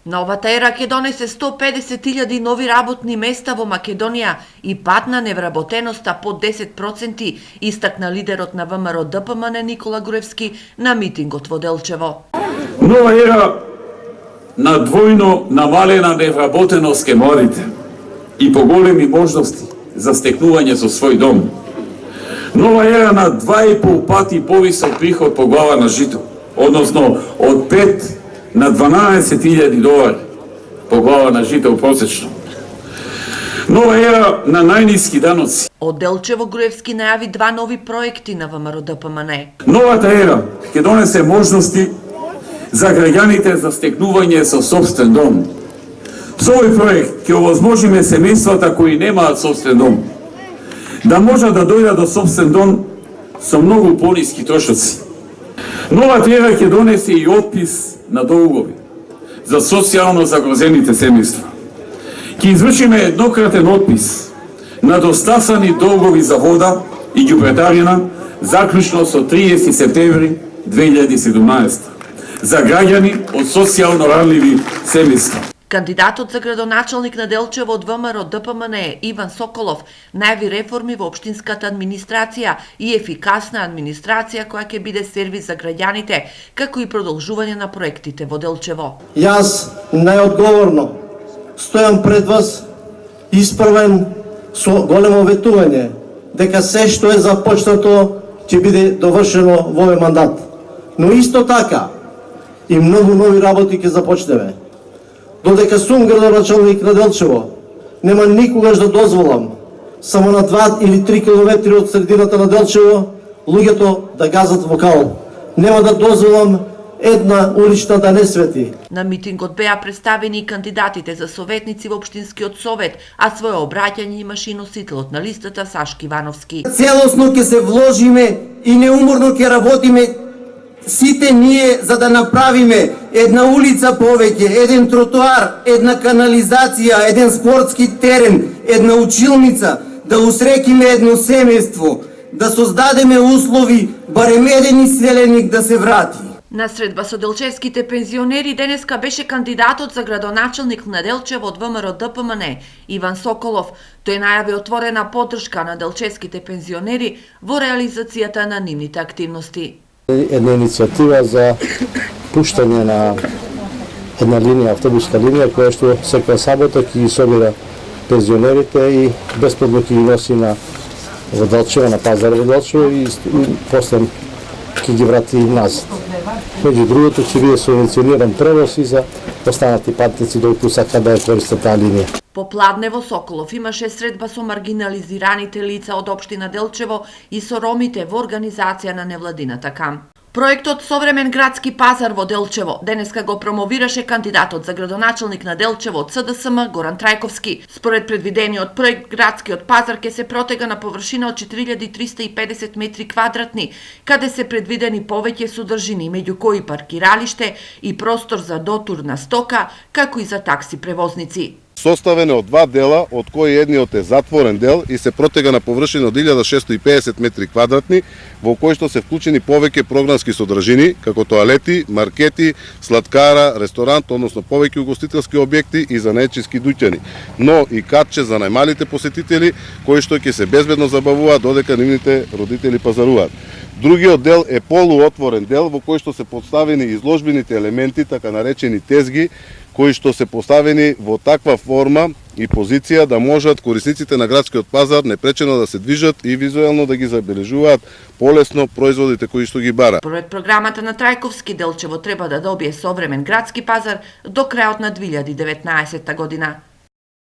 Новата ера ќе донесе 150.000 нови работни места во Македонија и пат на невработеноста под 10%, истакна лидерот на ВМРО ДПМН Никола Груевски на митингот во Делчево. Нова ера на двојно намалена невработеност ке младите и поголеми можности за стекнување со свој дом. Нова ера на 2,5 пати повисок приход по глава на жито, односно од 5 на 12.000 долари по глава на жител просечно. Нова ера на најниски даноци. Од Делчево Груевски најави 2 нови проекти на ВМРО ДПМН. Новата ера ќе донесе можности за граѓаните за стекнување со собствен дом. Со овој проект ќе овозможиме семејствата кои немаат собствен дом да можат да дојдат до собствен дом со многу пониски трошоци. Новата ера ќе донесе и отпис на долгови за социјално загрозените семејства. Ќе извршиме еднократен отпис на достасани долгови за вода и ѓубретарина заклучно со 30 септември 2017 за граѓани од социјално ранливи семејства. Кандидатот за градоначалник на Делчево од ВМРО ДПМН Иван Соколов најави реформи во општинската администрација и ефикасна администрација која ќе биде сервис за граѓаните, како и продолжување на проектите во Делчево. Јас најодговорно стојам пред вас исправен со големо ветување дека се што е започнато ќе биде довршено во овој мандат. Но исто така и многу нови работи ќе започнеме. Додека сум градоначалник на Делчево, нема никогаш да дозволам само на 2 или 3 километри од средината на Делчево луѓето да газат во каол. Нема да дозволам една улична да не свети. На митингот беа представени и кандидатите за советници во општинскиот совет, а свое обраќање имаше и носителот на листата Сашки Ивановски. Целосно ќе се вложиме и неуморно ќе работиме сите ние за да направиме една улица повеќе, еден тротоар, една канализација, еден спортски терен, една училница, да усрекиме едно семејство, да создадеме услови барем еден иселеник да се врати. На средба со делчевските пензионери денеска беше кандидатот за градоначалник на Делчево од ВМРО ДПМН Иван Соколов. Тој најави отворена поддршка на делчевските пензионери во реализацијата на нивните активности. Една иницијатива за пуштање на една линија, автобуска линија, која што секоја сабота ќе ги собира пензионерите и бесплатно ќе ги носи во Делчево, на пазар во Делчево и после ќе ги врати назад. Меѓу другото ќе биде субвенциониран превоз и за останати патници доколку сакаат да ја користат таа линија. Попладне во Соколов имаше средба со маргинализираните лица од општина Делчево и со ромите во организација на невладината КАМ. Проектот Современ градски пазар во Делчево денеска го промовираше кандидатот за градоначалник на Делчево од СДСМ Горан Трајковски. Според предвидениот проект, градскиот пазар ќе се протега на површина од 4350 метри квадратни, каде се предвидени повеќе содржини, меѓу кои паркиралиште и простор за дотур на стока, како и за такси превозници. Составен е од 2 дела, од кои едниот е затворен дел и се протега на површина од 1650 метри квадратни, во кој што се вклучени повеќе програмски содржини, како тоалети, маркети, сладкара, ресторант, односно повеќе угостителски објекти и занаетчиски дуќани, но и катче за најмалите посетители, кои што ќе се безбедно забавуваат додека нивните родители пазаруваат. Другиот дел е полуотворен дел, во кој што се поставени изложбените елементи, така наречени тезги, кои што се поставени во таква форма и позиција да можат корисниците на градскиот пазар непречено да се движат и визуелно да ги забележуваат полесно производите кои што ги бара. Според програмата на Трајковски, Делчево треба да добие современ градски пазар до крајот на 2019 година.